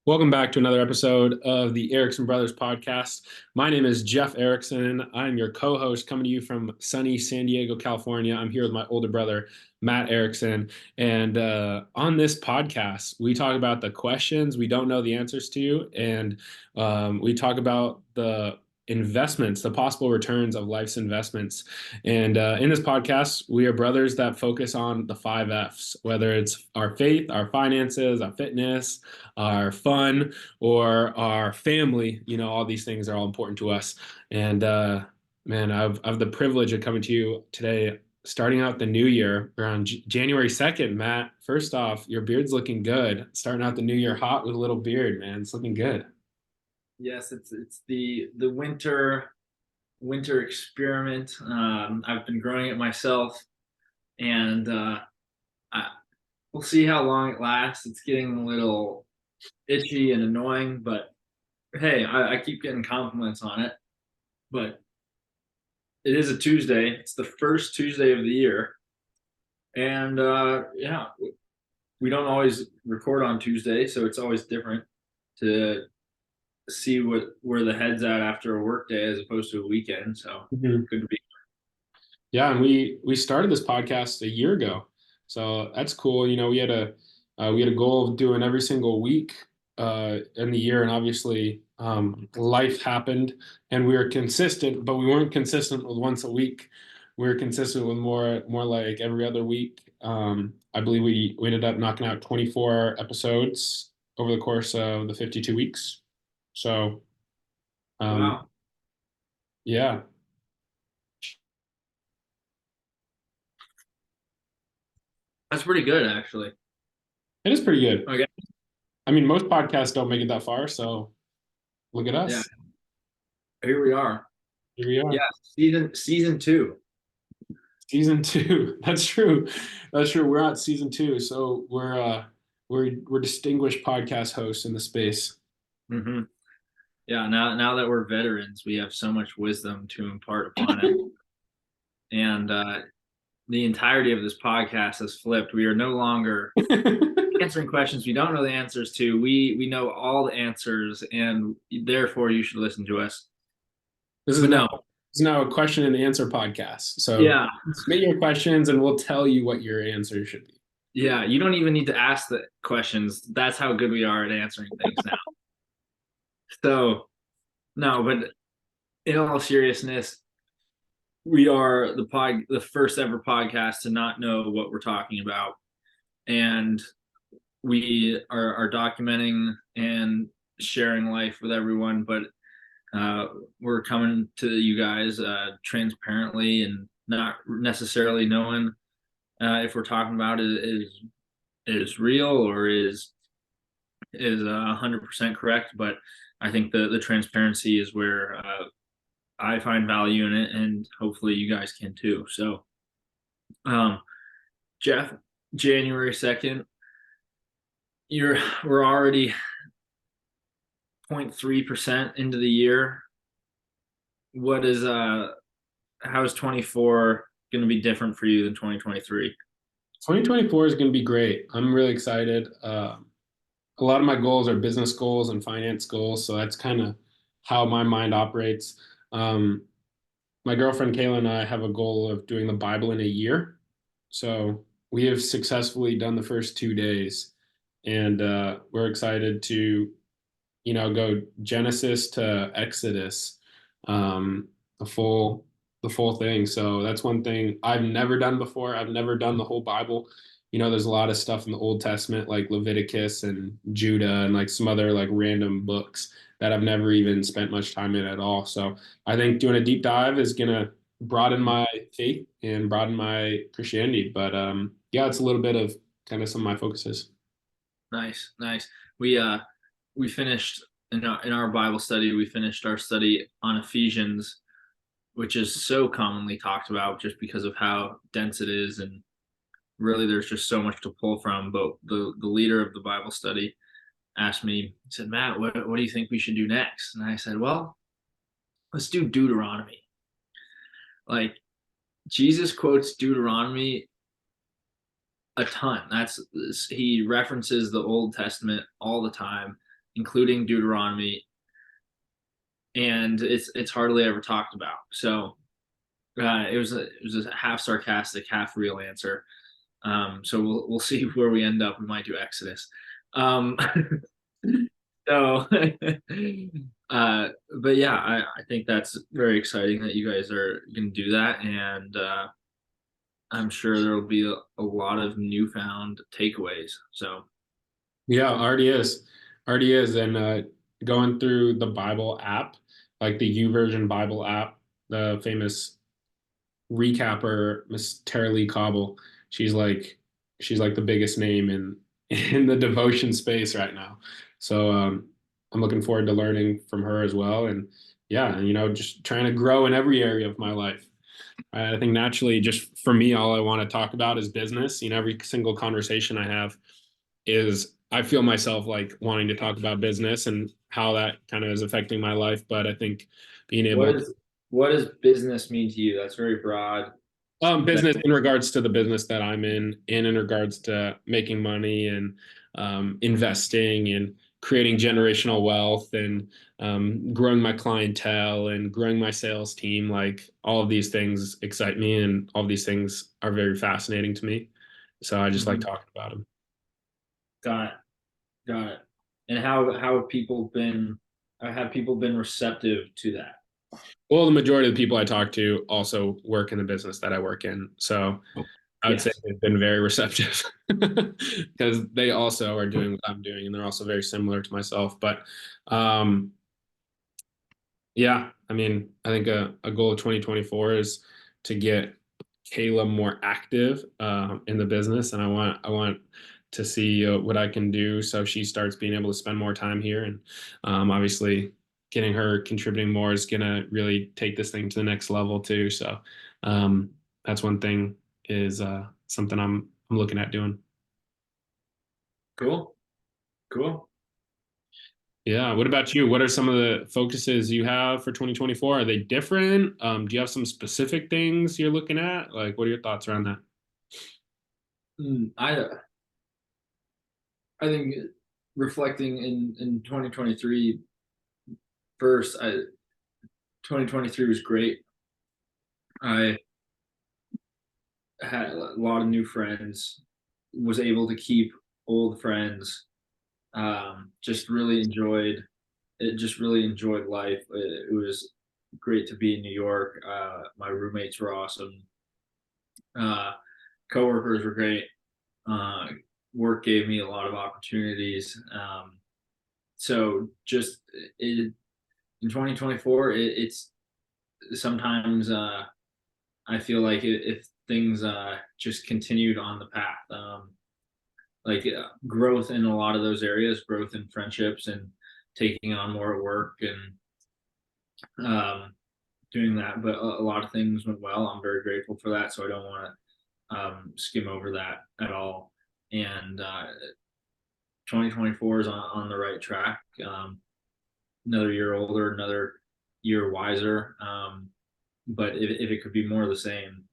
Welcome back to another episode of the Erickson Brothers Podcast. My name is Jeff Erickson. I'm your co-host coming to you from sunny San Diego, California. I'm here with my older brother, Matt Erickson. And on this podcast, we talk about the questions we don't know the answers to. And we talk about the investments, the possible returns of life's investments. And in this podcast, we are brothers that focus on the 5 F's, whether it's our faith, our finances, our fitness, our fun, or our family. All these things are all important to us. And man, I've the privilege of coming to you today, starting out the new year around January 2nd. Matt, first off, your beard's looking good. Starting out the new year hot with a little beard, man. It's looking good. Yes, it's the winter experiment. I've been growing it myself, and we'll see how long it lasts. It's getting a little itchy and annoying, but hey, I keep getting compliments on it. But it is a Tuesday. It's the first Tuesday of the year, and yeah, we don't always record on Tuesday, so it's always different to see where the head's at after a work day as opposed to a weekend. So good to be. Yeah, and we started this podcast a year ago, so that's cool. We had a goal of doing every single week in the year, and obviously life happened, and we were consistent, but we weren't consistent with once a week. We were consistent with more like every other week. I believe we ended up knocking out 24 episodes over the course of the 52 weeks. So, Wow, yeah, that's pretty good actually. it is pretty good. Okay. I mean, most podcasts don't make it that far, so look at Yeah, us. here we are. Here we are. Yeah, season two. Season two. That's true. That's true. We're at season two, so we're distinguished podcast hosts in the space. hmm Yeah, now that we're veterans, we have so much wisdom to impart upon it, and the entirety of this podcast has flipped. We are no longer answering questions we don't know the answers to. We know all the answers, and therefore you should listen to us. This is But now no, this is now a question and answer podcast. So yeah, submit your questions, and we'll tell you what your answer should be. yeah, you don't even need to ask the questions. That's how good we are at answering things now. So no, but in all seriousness, we are the first ever podcast to not know what we're talking about, and we are documenting and sharing life with everyone. But we're coming to you guys transparently and not necessarily knowing if we're talking about it is real or is 100% correct. But I think the transparency is where I find value in it, and hopefully you guys can too. So, Jeff, January 2nd, we're already 0.3% into the year. What is how is 24 going to be different for you than 2023? 2024 is going to be great. I'm really excited. A lot of my goals are business goals and finance goals, so that's kind of how my mind operates. My girlfriend Kayla and I have a goal of doing the Bible in a year. So we have successfully done the first 2 days, and we're excited to, go Genesis to Exodus, the full thing. So that's one thing I've never done before. I've never done the whole Bible. There's a lot of stuff in the Old Testament, like Leviticus and Judah and like some other like random books that I've never even spent much time in at all. So I think doing a deep dive is gonna broaden my faith and broaden my Christianity. But yeah, it's a little bit of kind of some of my focuses. Nice, nice. We finished in our Bible study. We finished our study on Ephesians, which is so commonly talked about just because of how dense it is, and really there's just so much to pull from. But the leader of the Bible study asked me, he said, Matt, what do you think we should do next? And I said, well, let's do Deuteronomy. Like, Jesus quotes Deuteronomy a ton. He references the Old Testament all the time. including Deuteronomy, and it's hardly ever talked about. So it was a half sarcastic, half real answer. So we'll see where we end up. We might do Exodus. Um, so, but yeah, I think that's very exciting that you guys are going to do that, and I'm sure there will be a lot of newfound takeaways. So, Yeah, already is, and going through the Bible app, like the U Version Bible app, the famous recapper, Miss Tara Lee Cobble. She's like she's like the biggest name in in the devotion space right now. So I'm looking forward to learning from her as well. And yeah, just trying to grow in every area of my life. I think naturally, just for me, all I want to talk about is business. Every single conversation I have is I feel myself like wanting to talk about business and how that kind of is affecting my life. But I think being what able is what does business mean to you? That's very broad. That business in regards to the business that I'm in, and in regards to making money and investing and creating generational wealth and growing my clientele and growing my sales team. Like all of these things excite me, and all of these things are very fascinating to me. So I just like Mhm. talking about them. Got it. Got it. And how have people been receptive to that? Well, the majority of the people I talk to also work in the business that I work in. So I would say Yes. they've been very receptive because they also are doing what I'm doing, and they're also very similar to myself. But um, yeah, I mean, I think a goal of 2024 is to get Kayla more active in the business, and I want to see what I can do so she starts being able to spend more time here, and obviously getting her contributing more is gonna really take this thing to the next level too. So um, that's one thing is something I'm looking at doing. Cool. Cool. Yeah. What about you? What are some of the focuses you have for 2024? Are they different? Do you have some specific things you're looking at? Like, what are your thoughts around that? I think reflecting in 2023 first, 2023 was great. I had a lot of new friends, was able to keep old friends. Just really enjoyed it. Just really enjoyed life. It was great to be in New York. My roommates were awesome. Uh, Coworkers were great. Uh, Work gave me a lot of opportunities. So just in 2024, it's sometimes I feel like if things just continued on the path, like growth in a lot of those areas, growth in friendships and taking on more work and doing that. But a lot of things went well. I'm very grateful for that. So I don't want to skim over that at all. And 2024 is on the right track. Another year older, another year wiser. But if it could be more of the same,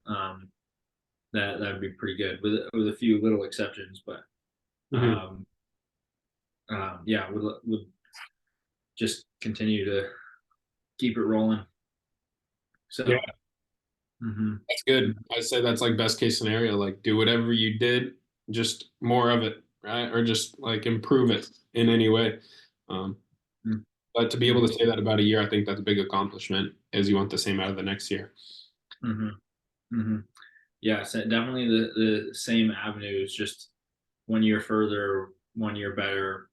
that would be pretty good with a few little exceptions. But Hmm. um, yeah, would just continue to keep it rolling. Yeah, So mhm. that's good. I say that's like best case scenario. Like, do whatever you did, just more of it, right? Or just like improve it in any way. Um, but to be able to Mhm. say that about a year, I think that's a big accomplishment. As you want the same out of the next year. Mhm. Mhm. Yeah, so definitely the same avenues, just 1 year further, 1 year better.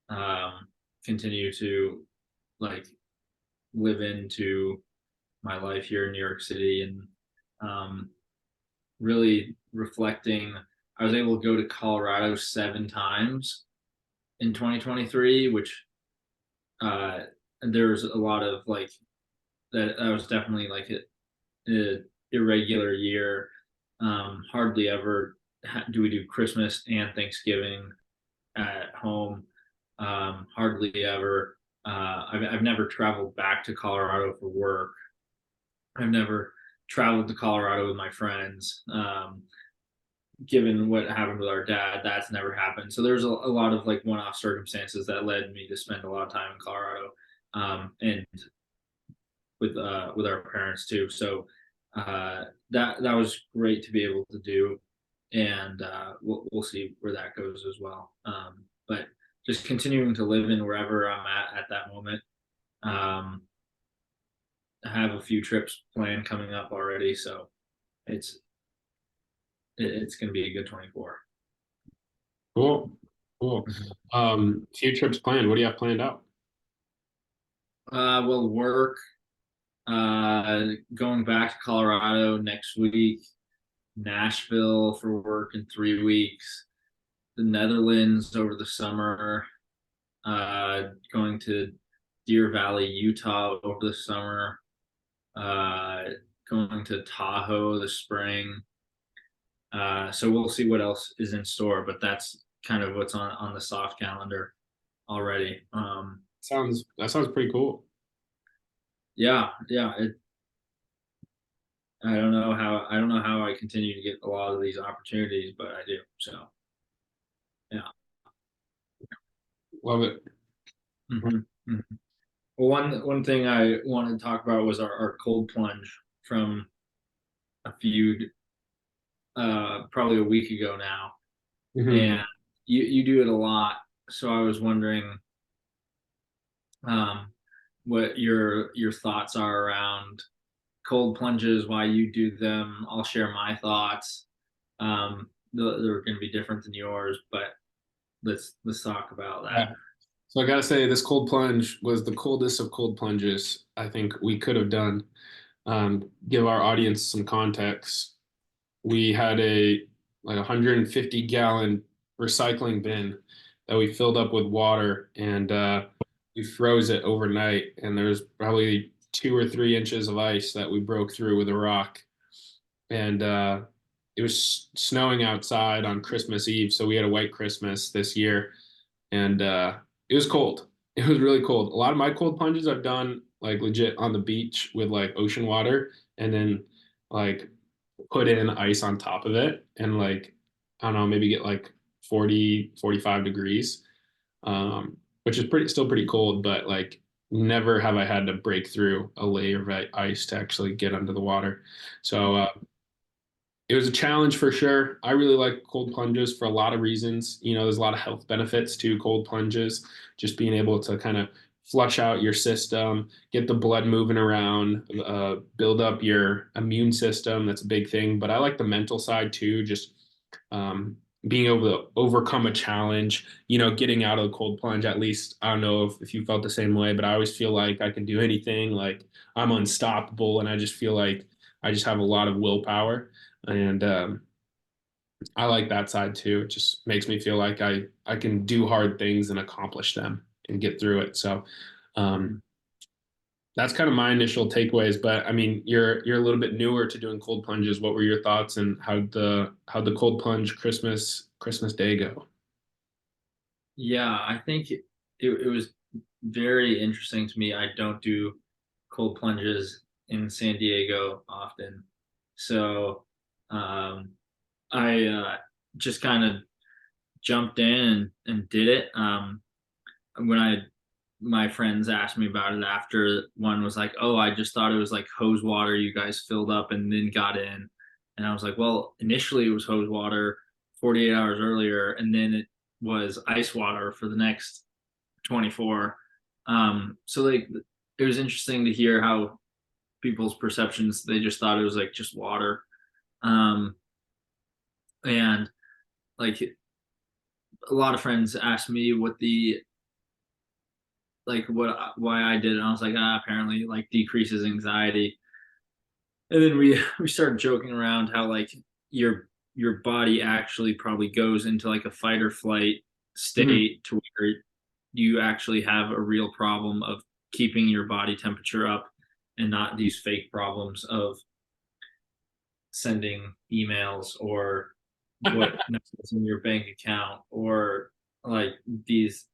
Um, Continue to like live into my life here in New York City and um, really reflecting. I was able to go to Colorado 7 times in 2023, which uh, there's a lot of like that was definitely like a irregular year. Hardly ever do we do Christmas and Thanksgiving at home. Hardly ever. I've never traveled back to Colorado for work. I've never traveled to Colorado with my friends. given what happened with our dad, that's never happened. So there's a lot of like one-off circumstances that led me to spend a lot of time in Colorado, and with our parents too. So that was great to be able to do, and we'll see where that goes as well. But just continuing to live in wherever I'm at that moment. Um, I have a few trips planned coming up already, so it's it's going to be a good 24. Cool. Cool. Mhm. Few trips planned. What do you have planned out? Well, work. Going back to Colorado next week. Nashville for work in 3 weeks. The Netherlands over the summer. Going to Deer Valley, Utah over the summer. Uh, Going to Tahoe this spring. So we'll see what else is in store, but that's kind of what's on the soft calendar already. That sounds pretty cool. Yeah, yeah. I don't know how I continue to get a lot of these opportunities, but I do. So yeah. Love it. Mhm, mhm. Well, one thing I wanted to talk about was our cold plunge from a few probably a week ago now, Mhm. and you do it a lot. So I was wondering um, what your thoughts are around cold plunges, why you do them. I'll share my thoughts. They're going to be different than yours, but let's talk about that. Yeah. So I gotta say, this cold plunge was the coldest of cold plunges I think we could have done. Give our audience some context. We had a like 150-gallon recycling bin that we filled up with water, and we froze it overnight. And there was probably 2 or 3 inches of ice that we broke through with a rock. And it was snowing outside on Christmas Eve, so we had a white Christmas this year, and it was cold. It was really cold. A lot of my cold plunges I've done like legit on the beach with like ocean water, and then like put in ice on top of it, and like I don't know, maybe get like 40, 45 degrees, which is still pretty cold, but like never have I had to break through a layer of ice to actually get under the water. So it was a challenge for sure. I really like cold plunges for a lot of reasons. There's a lot of health benefits to cold plunges, just being able to kind of flush out your system, get the blood moving around, build up your immune system. That's a big thing. But I like the mental side too, just um, being able to overcome a challenge, getting out of the cold plunge. At least I don't know if you felt the same way, but I always feel like I can do anything. Like I'm unstoppable, and I just feel like I just have a lot of willpower. And I like that side too. It just makes me feel like I can do hard things and accomplish them and get through it. So um, that's kind of my initial takeaways. But I mean, you're a little bit newer to doing cold plunges. What were your thoughts, and how'd the cold plunge Christmas Day go? Yeah, I think it was very interesting to me. I don't do cold plunges in San Diego often, so um, I just kind of jumped in and did it. When my friends asked me about it after, one was like, "Oh, I just thought it was like hose water you guys filled up and then got in," and I was like, "Well, initially it was hose water 48 hours earlier, and then it was ice water for the next 24." So like it was interesting to hear how people's perceptions, they just thought it was like just water. Um, and like a lot of friends asked me what the like what why I did it. And I was like, apparently it like decreases anxiety. And then we started joking around how like your body actually probably goes into like a fight or flight Mhm. state to where you actually have a real problem of keeping your body temperature up, and not these fake problems of sending emails or what numbers in your bank account, or like these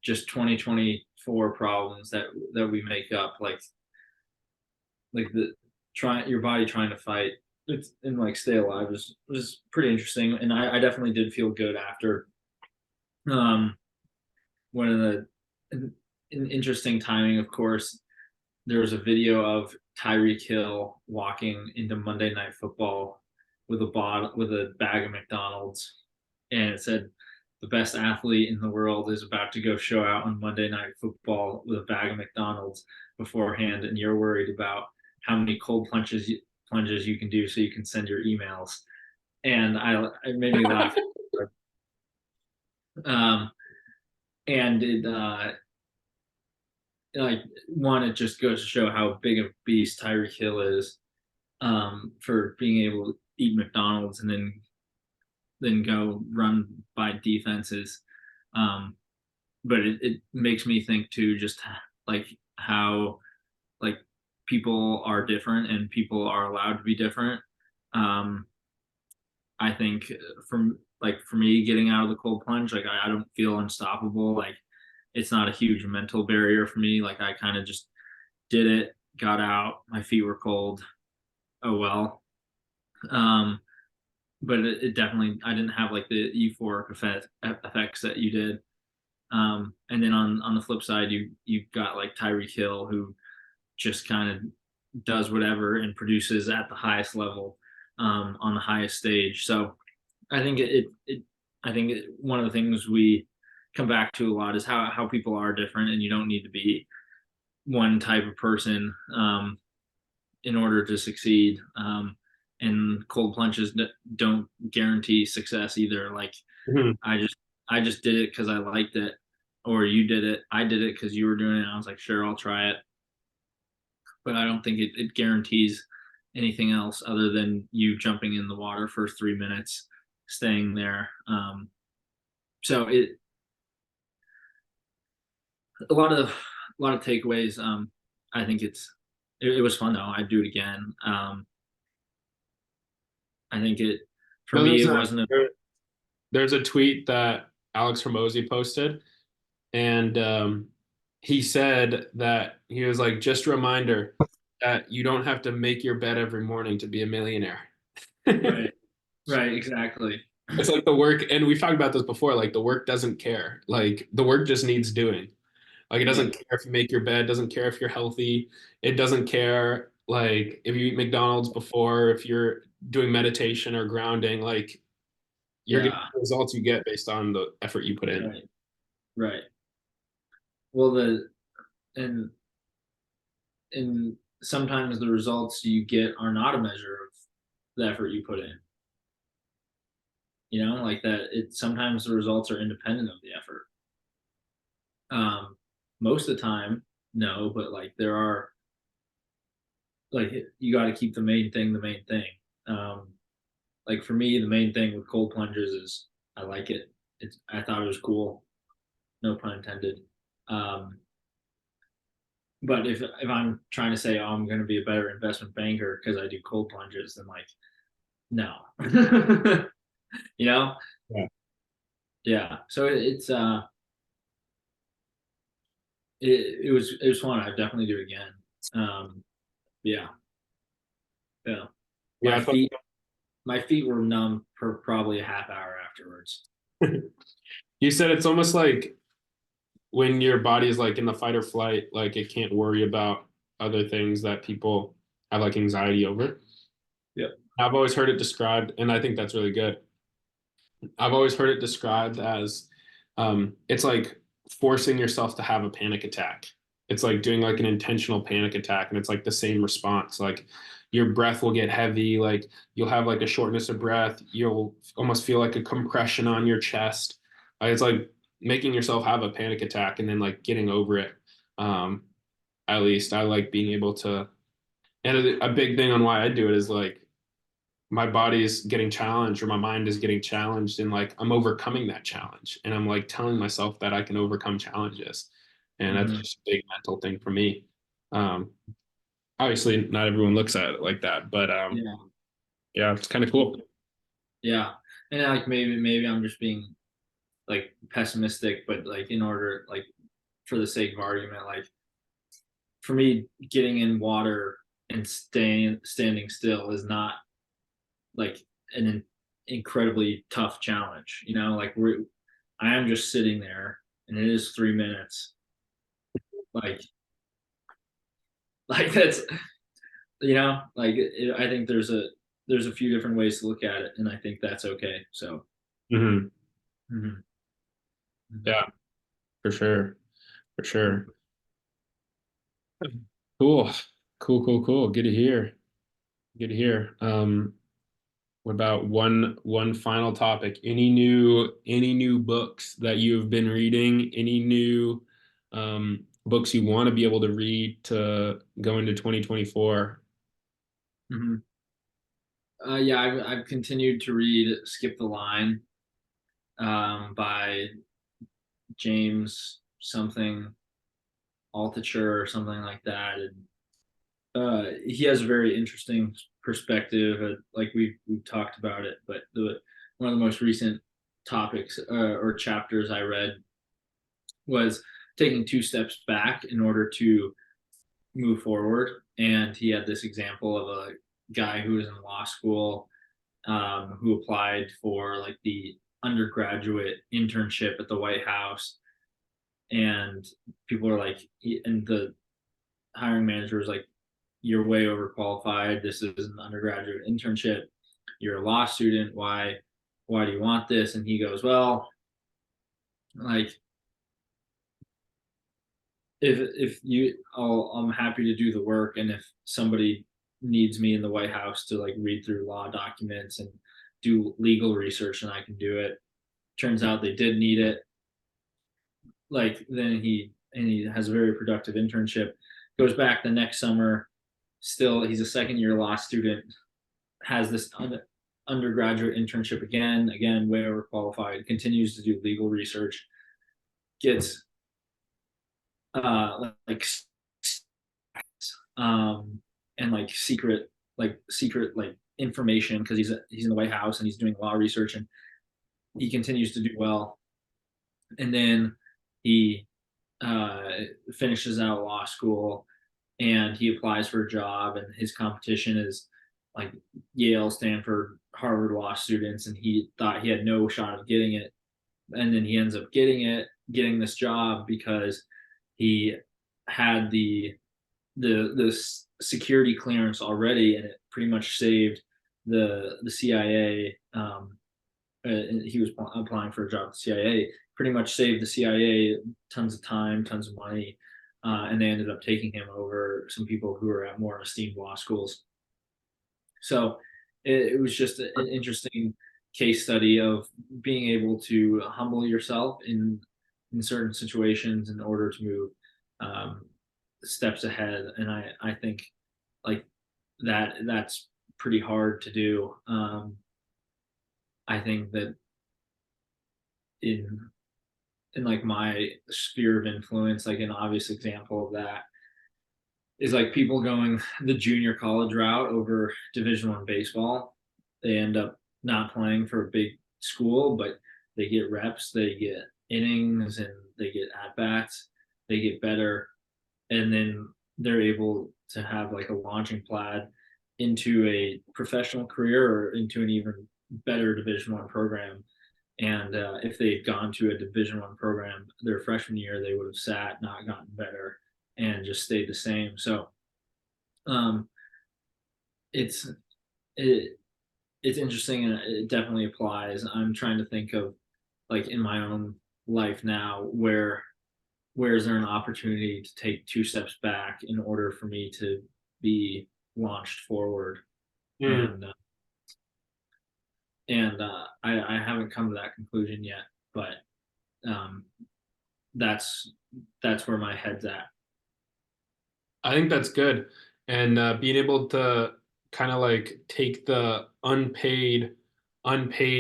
just 2024 problems that we make up, like the try your body trying to fight it's and like stay alive was pretty interesting, and I definitely did feel good after. Um, one of the an interesting timing, of course, there was a video of Tyreek Hill walking into Monday Night Football with a bag of McDonald's, and it said, "The best athlete in the world is about to go show out on Monday Night Football with a bag of McDonald's beforehand, and you're worried about how many plunges you can do so you can send your emails." And it made me laugh. Um, and like one, it just goes to show how big of a beast Tyreek Hill is, for being able to eat McDonald's and then go run by defenses. Um, but it makes me think too, just like how like people are different and people are allowed to be different. Um, I think for me getting out of the cold plunge, like I don't feel unstoppable. Like it's not a huge mental barrier for me. Like I kind of just did it, got out, my feet were cold. Oh well. Um, but it definitely I didn't have like the effects that you did. And then on the flip side, you've got like Tyreek Hill who just kind of does whatever and produces at the highest level, on the highest stage. So I think one of the things we come back to a lot is how people are different, and you don't need to be one type of person, in order to succeed. And cold plunges don't guarantee success either. Like Mhm. I just did it because I liked it, or you did it. I did it because you were doing it. And I was like, sure, I'll try it. But I don't think it guarantees anything else other than you jumping in the water for 3 minutes, staying there. So a lot of takeaways. I think it was fun though. I'd do it again. I think for No, me it wasn't a there's a tweet that Alex Hormozy posted, and he said that he was like, just a reminder that you don't have to make your bed every morning to be a millionaire. right, right, exactly. It's like the work, and we've talked about this before, like the work doesn't care. Like the work just needs doing. Like it Yeah, doesn't care if you make your bed, doesn't care if you're healthy. It doesn't care like if you eat McDonald's before, if you're doing meditation or grounding, like you're getting yeah, the results you get based on the effort you put in. right, right. Well, and and sometimes the results you get are not a measure of the effort you put in. Like that. Sometimes the results are independent of the effort. Um, Most of the time, no, but like there are like you got to keep the main thing the main thing. Um, like for me, the main thing with cold plunges is I like it. I thought it was cool. No pun intended. Um, but if I'm trying to say, oh, I'm going to be a better investment banker because I do cold plunges, then like no, you know, Yeah. yeah. So it was fun. I'd definitely do it again. Um, yeah, yeah. Yeah, My I thought feet my feet were numb for probably a half hour afterwards. you said it's almost like when your body is like in the fight or flight, like it can't worry about other things that people have like anxiety over. Yep. I've always heard it described, and I think that's really good. I've always heard it described as it's like forcing yourself to have a panic attack. It's like doing like an intentional panic attack, and it's like the same response. Like your breath will get heavy, like you'll have like a shortness of breath, you'll almost feel like a compression on your chest. It's like making yourself have a panic attack and then like getting over it. Um, at least I like being able to, and a big thing on why I do it is like my body is getting challenged or my mind is getting challenged and like I'm overcoming that challenge and I'm like telling myself that I can overcome challenges, and that's Hmm. just a big mental thing for me. um Obviously not everyone looks at it like that, but Yeah. yeah, it's kind of cool. Yeah. And like maybe I'm just being like pessimistic, but like in order like for the sake of argument, like for me, getting in water and standing still is not like an incredibly tough challenge. Like I am just sitting there, and it is 3 minutes. Like like that's like I think there's a few different ways to look at it, and I think that's okay. So. Hmm. Mhm. Yeah, for sure. For sure. Cool. Cool. Good to hear. Good to hear. What about one final topic? Any new books that you've been reading? Any new books you want to be able to read to go into 2024? Mhm. Yeah, I've continued to read "Skip the Line" by James something Altucher or something like that, and he has a very interesting perspective. Like we've talked about it, but the one of the most recent topics or chapters I read was taking two steps back in order to move forward. And he had this example of a guy who was in law school, who applied for like the undergraduate internship at the White House, and people are like, and the hiring manager was like, "You're way overqualified. This is an undergraduate internship. You're a law student. Why do you want this?" And he goes, "Well, like if I'm happy to do the work, and if somebody needs me in the White House to like read through law documents and do legal research, and I can do it." Turns out they did need it. Like then he has a very productive internship. Goes back the next summer. Still, he's a second year law student. Has this undergraduate internship again, way overqualified. Continues to do legal research. Gets like and secret like information because he's in the White House and he's doing law research, and he continues to do well. And then he uh, finishes out law school, and he applies for a job, and his competition is like Yale, Stanford, Harvard law students, and he thought he had no shot of getting it. And then he ends up getting this job because he had the security clearance already, and it pretty much saved the CIA. He was applying for a job at the CIA, pretty much saved the CIA tons of time, tons of money, and they ended up taking him over some people who were at more esteemed law schools. So it was just an interesting case study of being able to humble yourself in certain situations in order to move um, steps ahead. And I think like that's pretty hard to do. I think that in like my sphere of influence, like an obvious example of that is like people going the junior college route over Division I baseball. They end up not playing for a big school, but they get reps, they get innings, and they get at bats. They get better, and then they're able to have like a launching pad into a professional career or into an even better Division I program. And if they had gone to a Division I program their freshman year, they would have sat, not gotten better, and just stayed the same. So um, it's it, it's interesting, and it definitely applies. I'm trying to think of like in my own life now where is there an opportunity to take two steps back in order for me to be launched forward, Mm. and I haven't come to that conclusion yet, but um, that's where my head's at. I think that's good. And being able to kind of like take the unpaid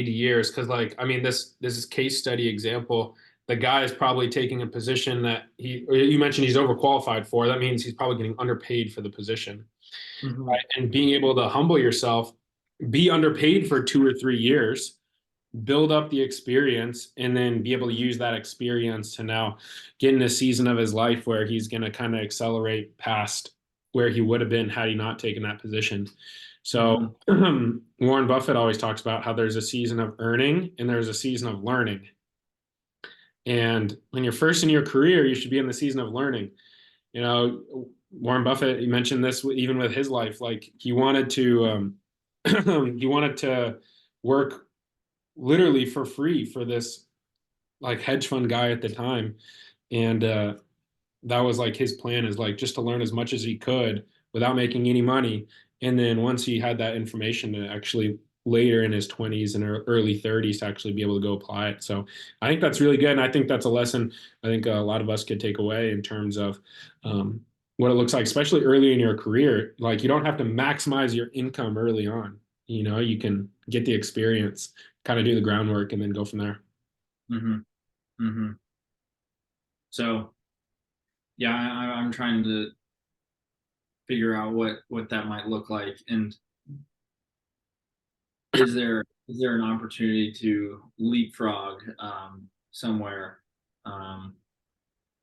years, because like I mean this is case study example. The guy is probably taking a position that or you mentioned he's overqualified for. That means he's probably getting underpaid for the position. Mm-hmm. Right? And being able to humble yourself, be underpaid for 2 or 3 years, build up the experience, and then be able to use that experience to now get in a season of his life where he's going to kind of accelerate past where he would have been had he not taken that position. So Warren Buffett always talks about how there's a season of earning and there's a season of learning. And when you're first in your career, you should be in the season of learning. You know, Warren Buffett, he mentioned this even with his life. Like he wanted to, he wanted to work literally for free for this like hedge fund guy at the time, and that was like his plan, is like just to learn as much as he could without making any money. And then once he had that information, to actually later in his 20s and early 30s to actually be able to go apply it. So I think that's really good. And I think that's a lesson I think a lot of us could take away in terms of what it looks like, especially early in your career. Like you don't have to maximize your income early on. You know, you can get the experience, kind of do the groundwork, and then go from there. Mm-hmm. Mm-hmm. So yeah, I'm trying to figure out what that might look like. And is there an opportunity to leapfrog somewhere, um,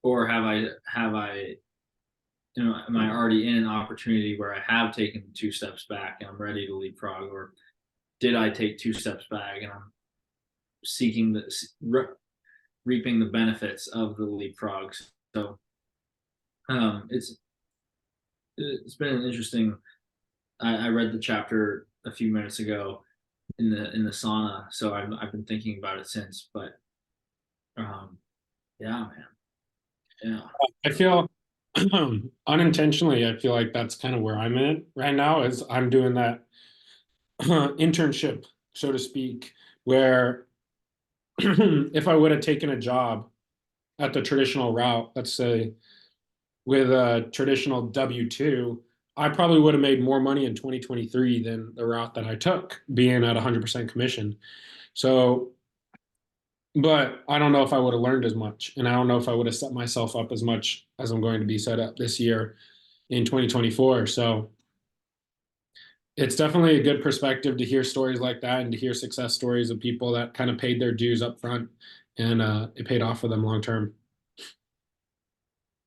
or have I am I already in an opportunity where I have taken 2 steps back and I'm ready to leapfrog, or did I take 2 steps back and I'm seeking reaping the benefits of the leapfrogs? So it's been an interesting. I read the chapter a few minutes ago in the sauna, so I've been thinking about it since. But um, yeah, man, yeah. I feel unintentionally, I feel like that's kind of where I'm at right now, is I'm doing that internship, so to speak, where if I would have taken a job at the traditional route, let's say with a traditional W-2, I probably would have made more money in 2023 than the route that I took, being at 100% commission. So, but I don't know if I would have learned as much, and I don't know if I would have set myself up as much as I'm going to be set up this year in 2024. So it's definitely a good perspective to hear stories like that and to hear success stories of people that kind of paid their dues up front, and it paid off for them long term.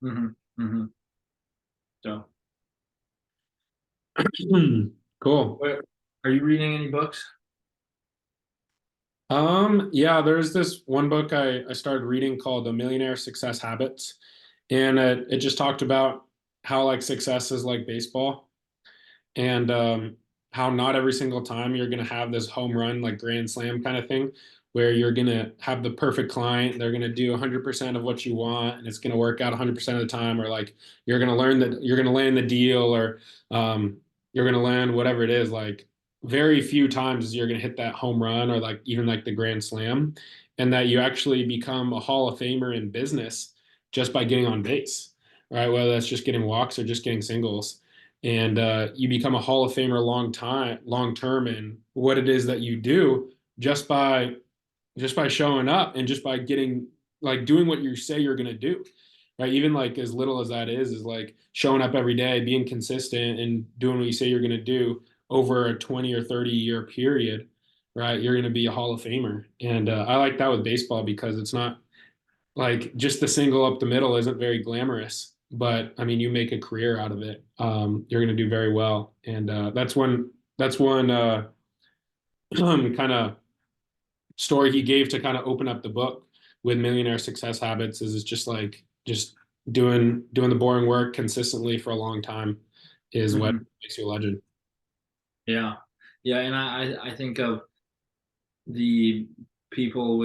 Mm-hmm, mm-hmm. So, Cool. are you reading any books? Yeah, there's this one book I started reading called The Millionaire Success Habits, and it just talked about how like success is like baseball, and how not every single time you're going to have this home run, like grand slam kind of thing, where you're going to have the perfect client. They're going to do 100% of what you want, and it's going to work out 100% of the time, or like you're going to learn that you're going to land the deal, or um, you're going to land whatever it is. Like very few times you're going to hit that home run, or like even like the grand slam, and that you actually become a Hall of Famer in business just by getting on base, right? Whether that's just getting walks or just getting singles, and you become a Hall of Famer long term in what it is that you do, just by showing up and just by getting like doing what you say you're going to do, right? Even like as little as that is like showing up every day, being consistent and doing what you say you're going to do over a 20 or 30-year period, right? You're going to be a Hall of Famer. And I like that with baseball because it's not like just the single up the middle isn't very glamorous, but I mean, you make a career out of it. You're going to do very well. And that's one kind of story he gave to kind of open up the book with Millionaire Success Habits, is it's just like just doing the boring work consistently for a long time is what Mm-hmm. makes you a legend. Yeah, yeah, and I think of the people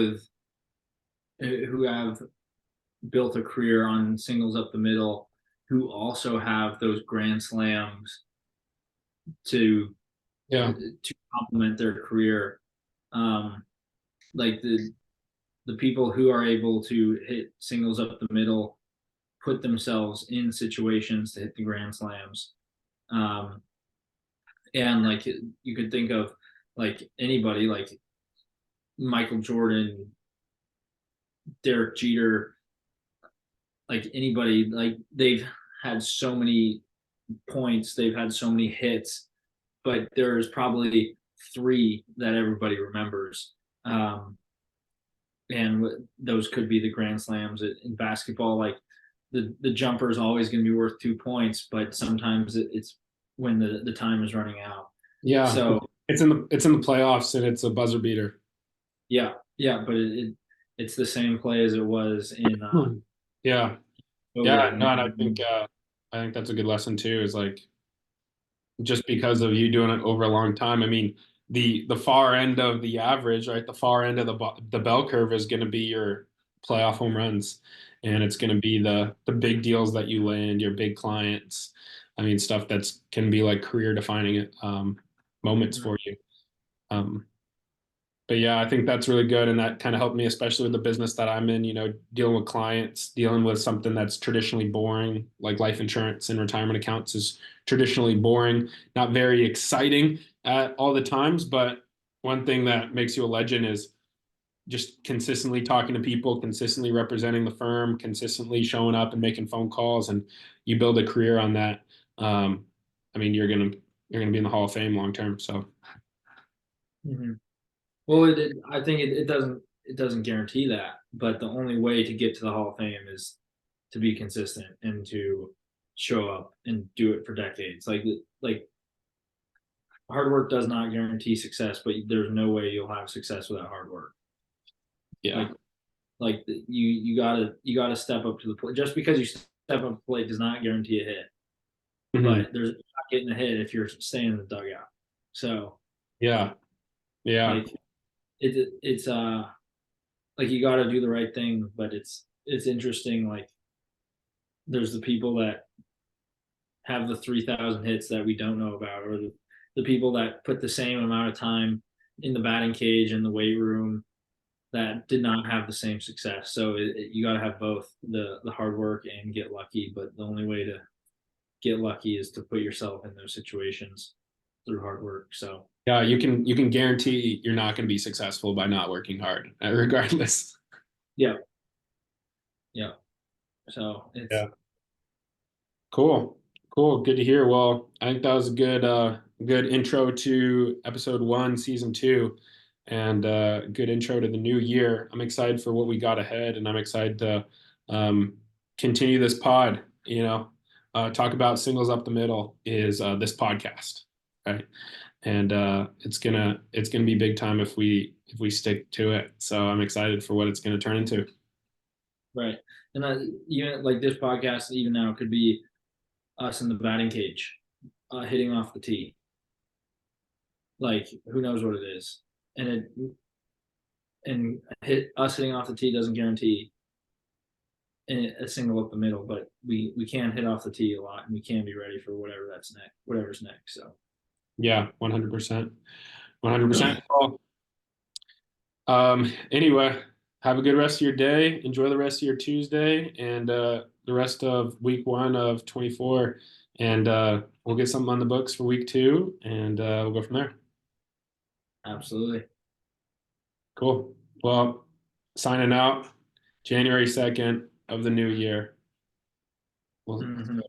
who have built a career on singles up the middle, who also have those grand slams to Yeah. complement their career. Um, like the people who are able to hit singles up the middle put themselves in situations to hit the grand slams. Um, and like you could think of like anybody like Michael Jordan, Derek Jeter, like anybody, like they've had so many points, they've had so many hits, but there's probably three that everybody remembers. Um, and those could be the grand slams in basketball. Like the jumper is always going to be worth 2 points, but sometimes it's when the time is running out. Yeah, So it's in the playoffs and it's a buzzer beater. yeah, but it's the same play as it was in Hmm. Yeah, October. yeah, no, And and I think that's a good lesson too. Is like just because of you doing it over a long time. I mean, the far end of the average, right? The far end of the bell curve is going to be your playoff home runs, and it's going to be the big deals that you land, your big clients. I mean, stuff that's can be like career defining moments for you. Um, but yeah, I think that's really good. And that kind of helped me, especially with the business that I'm in, dealing with clients, dealing with something that's traditionally boring, like life insurance and retirement accounts is traditionally boring, not very exciting at all the times. But one thing that makes you a legend is just consistently talking to people, consistently representing the firm, consistently showing up and making phone calls, and you build a career on that. Um, I mean, you're gonna be in the Hall of Fame long term. So Mhm. Well, I think it doesn't guarantee that, but the only way to get to the Hall of Fame is to be consistent and to show up and do it for decades. Like hard work does not guarantee success, but there's no way you'll have success without hard work. yeah. Like you gotta step up to the plate. Just because you step up to the plate does not guarantee a hit, Mhm. but there's not getting a hit if you're staying in the dugout. So Yeah. Yeah. like it's like you got to do the right thing, but it's interesting. Like there's the people that have the 3,000 hits that we don't know about, or the people that put the same amount of time in the batting cage in the weight room that did not have the same success. So you got to have both the hard work and get lucky. But the only way to get lucky is to put yourself in those situations through hard work. So Yeah, you can guarantee you're not going to be successful by not working hard, regardless. yeah, yeah. So it's Yeah. Cool. Cool. Good to hear. Well, I think that was a good intro to episode one, season two, and good intro to the new year. I'm excited for what we got ahead, and I'm excited to um, continue this pod. Talk about singles up the middle is this podcast, right? And it's gonna be big time if we stick to it. So I'm excited for what it's gonna turn into. right. And even like this podcast, even now, could be us in the batting cage, hitting off the tee. Like who knows what it is, and hit us hitting off the tee doesn't guarantee a single up the middle, but we can hit off the tee a lot, and we can be ready for whatever's next. So Yeah, 100%. 100%. Well, anyway, have a good rest of your day. Enjoy the rest of your Tuesday and the rest of week one of 24. And we'll get something on the books for week two, and we'll go from there. absolutely. Cool. Well, signing out January 2nd of the new year. We'll Mhm.